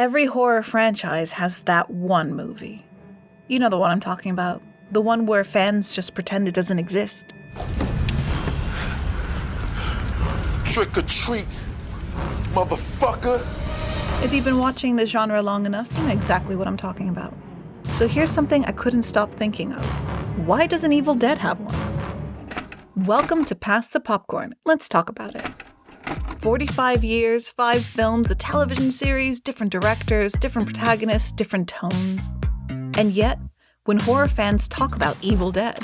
Every horror franchise has that one movie. You know the one I'm talking about. The one where fans just pretend it doesn't exist. Trick or treat, motherfucker. If you've been watching this genre long enough, you know exactly what I'm talking about. So here's something I couldn't stop thinking of. Why doesn't Evil Dead have one? Welcome to Pass the Popcorn. Let's talk about it. 45 years, 5 films, a television series, different directors, different protagonists, different tones. And yet, when horror fans talk about Evil Dead,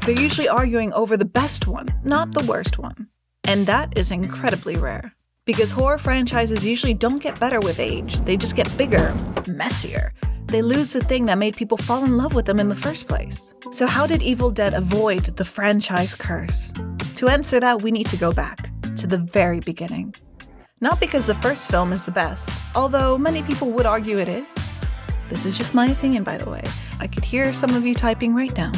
they're usually arguing over the best one, not the worst one. And that is incredibly rare. Because horror franchises usually don't get better with age, they just get bigger, messier. They lose the thing that made people fall in love with them in the first place. So how did Evil Dead avoid the franchise curse? To answer that, we need to go back to the very beginning. Not because the first film is the best, although many people would argue it is. This is just my opinion, by the way. I could hear some of you typing right now.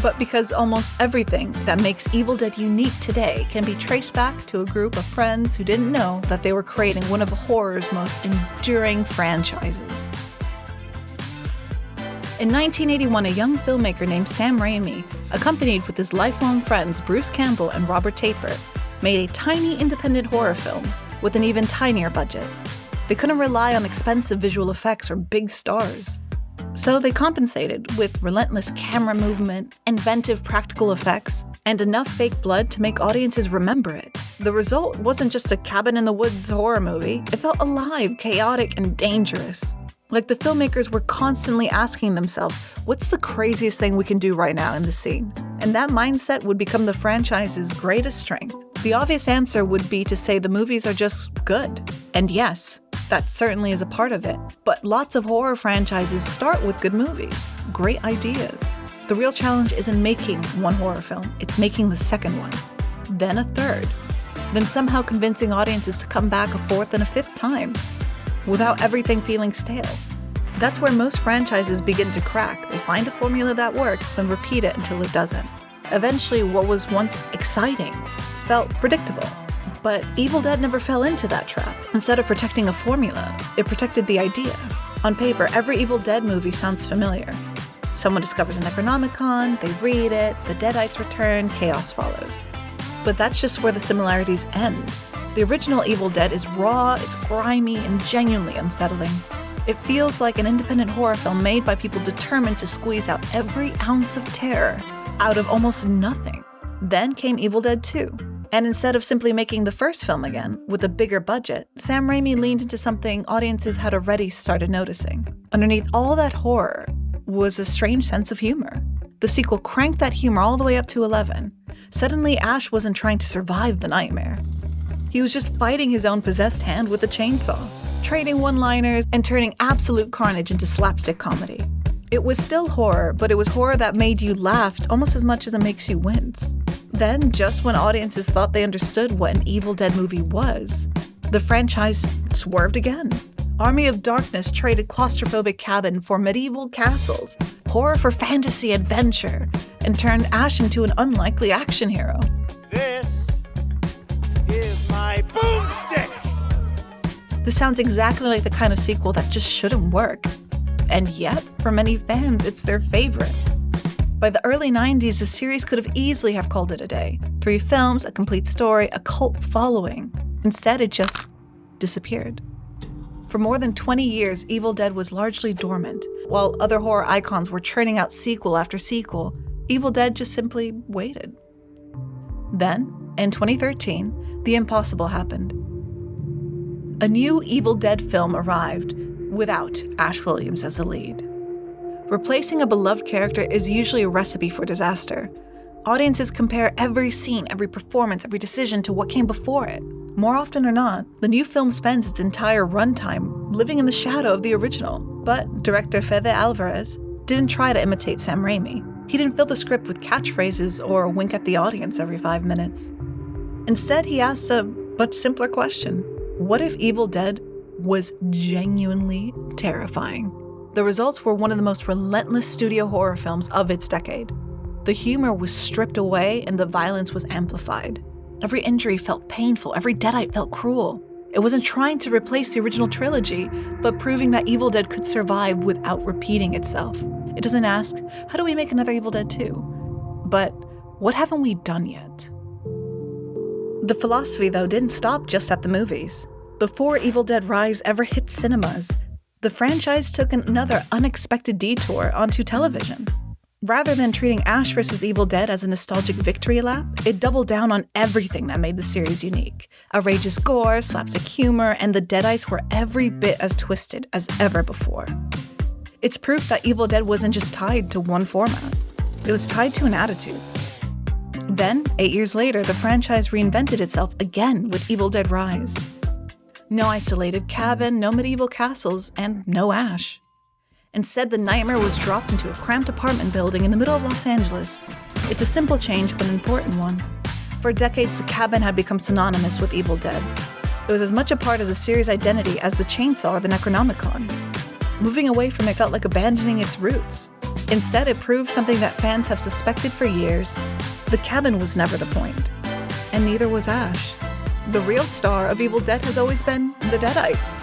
But because almost everything that makes Evil Dead unique today can be traced back to a group of friends who didn't know that they were creating one of horror's most enduring franchises. In 1981, a young filmmaker named Sam Raimi, accompanied with his lifelong friends Bruce Campbell and Robert Tapert, made a tiny independent horror film with an even tinier budget. They couldn't rely on expensive visual effects or big stars. So they compensated with relentless camera movement, inventive practical effects, and enough fake blood to make audiences remember it. The result wasn't just a cabin-in-the-woods horror movie. It felt alive, chaotic, and dangerous. Like the filmmakers were constantly asking themselves, what's the craziest thing we can do right now in this scene? And that mindset would become the franchise's greatest strength. The obvious answer would be to say the movies are just good. And yes, that certainly is a part of it. But lots of horror franchises start with good movies, great ideas. The real challenge isn't making one horror film, it's making the second one, then a third, then somehow convincing audiences to come back a fourth and a fifth time, without everything feeling stale. That's where most franchises begin to crack. They find a formula that works, then repeat it until it doesn't. Eventually, what was once exciting felt predictable. But Evil Dead never fell into that trap. Instead of protecting a formula, it protected the idea. On paper, every Evil Dead movie sounds familiar. Someone discovers an Necronomicon, they read it, the Deadites return, chaos follows. But that's just where the similarities end. The original Evil Dead is raw, it's grimy, and genuinely unsettling. It feels like an independent horror film made by people determined to squeeze out every ounce of terror out of almost nothing. Then came Evil Dead 2. And instead of simply making the first film again, with a bigger budget, Sam Raimi leaned into something audiences had already started noticing. Underneath all that horror was a strange sense of humor. The sequel cranked that humor all the way up to 11. Suddenly, Ash wasn't trying to survive the nightmare. He was just fighting his own possessed hand with a chainsaw, trading one-liners and turning absolute carnage into slapstick comedy. It was still horror, but it was horror that made you laugh almost as much as it makes you wince. Then, just when audiences thought they understood what an Evil Dead movie was, the franchise swerved again. Army of Darkness traded claustrophobic cabin for medieval castles, horror for fantasy adventure, and turned Ash into an unlikely action hero. This is my boomstick! This sounds exactly like the kind of sequel that just shouldn't work. And yet, for many fans, it's their favorite. By the early 90s, the series could have easily have called it a day. 3 films, a complete story, a cult following. Instead, it just disappeared. For more than 20 years, Evil Dead was largely dormant. While other horror icons were churning out sequel after sequel, Evil Dead just simply waited. Then, in 2013, the impossible happened. A new Evil Dead film arrived, without Ash Williams as the lead. Replacing a beloved character is usually a recipe for disaster. Audiences compare every scene, every performance, every decision to what came before it. More often or not, the new film spends its entire runtime living in the shadow of the original. But director Fede Alvarez didn't try to imitate Sam Raimi. He didn't fill the script with catchphrases or wink at the audience every 5 minutes. Instead, he asked a much simpler question. What if Evil Dead was genuinely terrifying? The results were one of the most relentless studio horror films of its decade. The humor was stripped away and the violence was amplified. Every injury felt painful, every deadite felt cruel. It wasn't trying to replace the original trilogy, but proving that Evil Dead could survive without repeating itself. It doesn't ask, how do we make another Evil Dead 2? But what haven't we done yet? The philosophy, though, didn't stop just at the movies. Before Evil Dead Rise ever hit cinemas, the franchise took another unexpected detour onto television. Rather than treating Ash vs. Evil Dead as a nostalgic victory lap, it doubled down on everything that made the series unique. Outrageous gore, slapstick humor, and the Deadites were every bit as twisted as ever before. It's proof that Evil Dead wasn't just tied to one format. It was tied to an attitude. Then, 8 years later, the franchise reinvented itself again with Evil Dead Rise. No isolated cabin, no medieval castles, and no Ash. Instead, the nightmare was dropped into a cramped apartment building in the middle of Los Angeles. It's a simple change, but an important one. For decades, the cabin had become synonymous with Evil Dead. It was as much a part of the series' identity as the chainsaw or the Necronomicon. Moving away from it felt like abandoning its roots. Instead, it proved something that fans have suspected for years. The cabin was never the point, and neither was Ash. The real star of Evil Dead has always been the Deadites.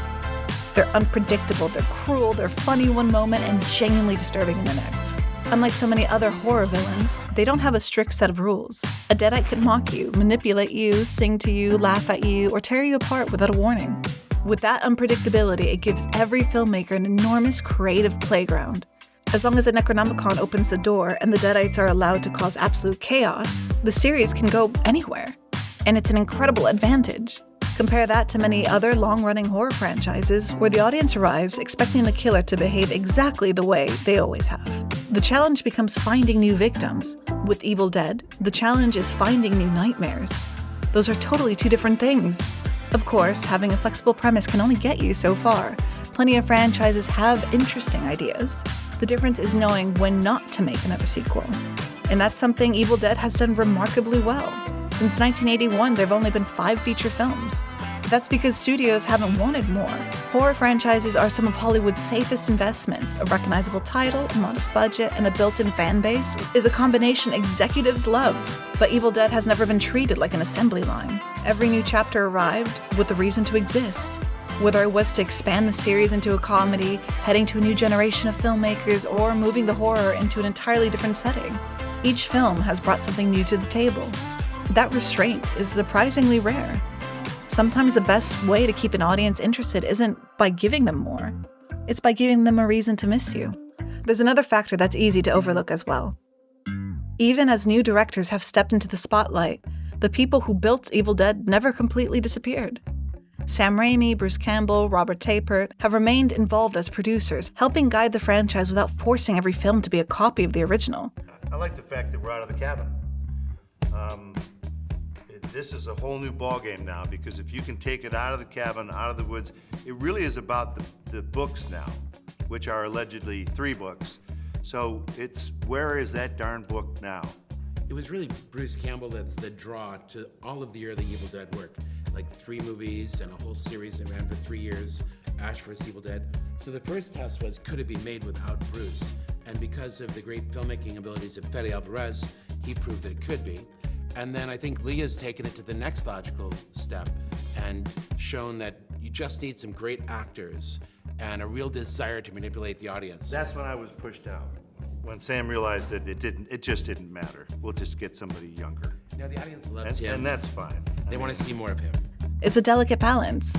They're unpredictable, they're cruel, they're funny one moment and genuinely disturbing in the next. Unlike so many other horror villains, they don't have a strict set of rules. A Deadite can mock you, manipulate you, sing to you, laugh at you, or tear you apart without a warning. With that unpredictability, it gives every filmmaker an enormous creative playground. As long as the Necronomicon opens the door and the Deadites are allowed to cause absolute chaos, the series can go anywhere. And it's an incredible advantage. Compare that to many other long-running horror franchises where the audience arrives expecting the killer to behave exactly the way they always have. The challenge becomes finding new victims. With Evil Dead, the challenge is finding new nightmares. Those are totally two different things. Of course, having a flexible premise can only get you so far. Plenty of franchises have interesting ideas. The difference is knowing when not to make another sequel. And that's something Evil Dead has done remarkably well. Since 1981, there have only been 5 feature films. That's because studios haven't wanted more. Horror franchises are some of Hollywood's safest investments. A recognizable title, a modest budget, and a built-in fan base is a combination executives love. But Evil Dead has never been treated like an assembly line. Every new chapter arrived with a reason to exist. Whether it was to expand the series into a comedy, heading to a new generation of filmmakers, or moving the horror into an entirely different setting, each film has brought something new to the table. That restraint is surprisingly rare. Sometimes the best way to keep an audience interested isn't by giving them more. It's by giving them a reason to miss you. There's another factor that's easy to overlook as well. Even as new directors have stepped into the spotlight, the people who built Evil Dead never completely disappeared. Sam Raimi, Bruce Campbell, Robert Tapert have remained involved as producers, helping guide the franchise without forcing every film to be a copy of the original. I like the fact that we're out of the cabin. This is a whole new ballgame now, because if you can take it out of the cabin, out of the woods, it really is about the books now, which are allegedly 3 books. So it's, where is that darn book now? It was really Bruce Campbell that's the draw to all of the early Evil Dead work. Like 3 movies and a whole series that ran for 3 years, Ash vs. Evil Dead. So the first test was, could it be made without Bruce? And because of the great filmmaking abilities of Fede Alvarez, he proved that it could be. And then I think Lee has taken it to the next logical step and shown that you just need some great actors and a real desire to manipulate the audience. That's when I was pushed out. When Sam realized that it just didn't matter. We'll just get somebody younger. Now the audience loves him. And that's fine. They want to see more of him. It's a delicate balance.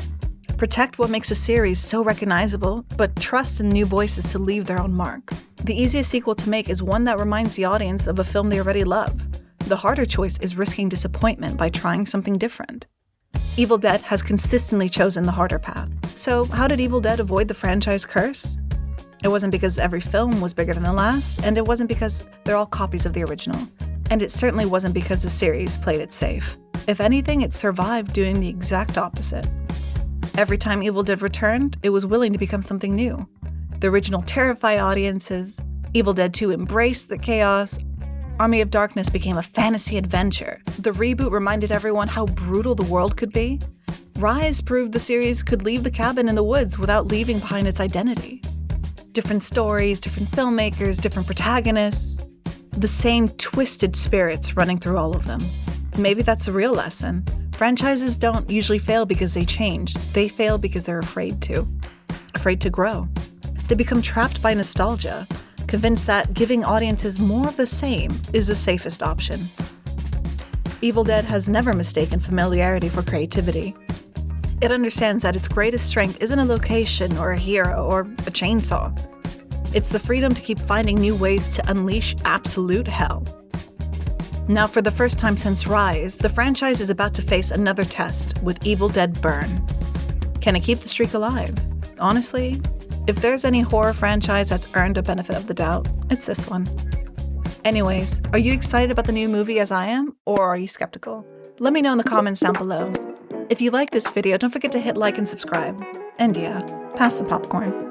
Protect what makes a series so recognizable, but trust in new voices to leave their own mark. The easiest sequel to make is one that reminds the audience of a film they already love. The harder choice is risking disappointment by trying something different. Evil Dead has consistently chosen the harder path. So how did Evil Dead avoid the franchise curse? It wasn't because every film was bigger than the last, and it wasn't because they're all copies of the original. And it certainly wasn't because the series played it safe. If anything, it survived doing the exact opposite. Every time Evil Dead returned, it was willing to become something new. The original terrified audiences, Evil Dead 2 embraced the chaos, Army of Darkness became a fantasy adventure. The reboot reminded everyone how brutal the world could be. Rise proved the series could leave the cabin in the woods without leaving behind its identity. Different stories, different filmmakers, different protagonists. The same twisted spirits running through all of them. Maybe that's a real lesson. Franchises don't usually fail because they changed. They fail because they're afraid to grow. They become trapped by nostalgia, convinced that giving audiences more of the same is the safest option. Evil Dead has never mistaken familiarity for creativity. It understands that its greatest strength isn't a location or a hero or a chainsaw. It's the freedom to keep finding new ways to unleash absolute hell. Now, for the first time since Rise, the franchise is about to face another test with Evil Dead Burn. Can it keep the streak alive? Honestly, if there's any horror franchise that's earned a benefit of the doubt, it's this one. Anyways, are you excited about the new movie as I am, or are you skeptical? Let me know in the comments down below. If you like this video, don't forget to hit like and subscribe. And yeah, pass the popcorn.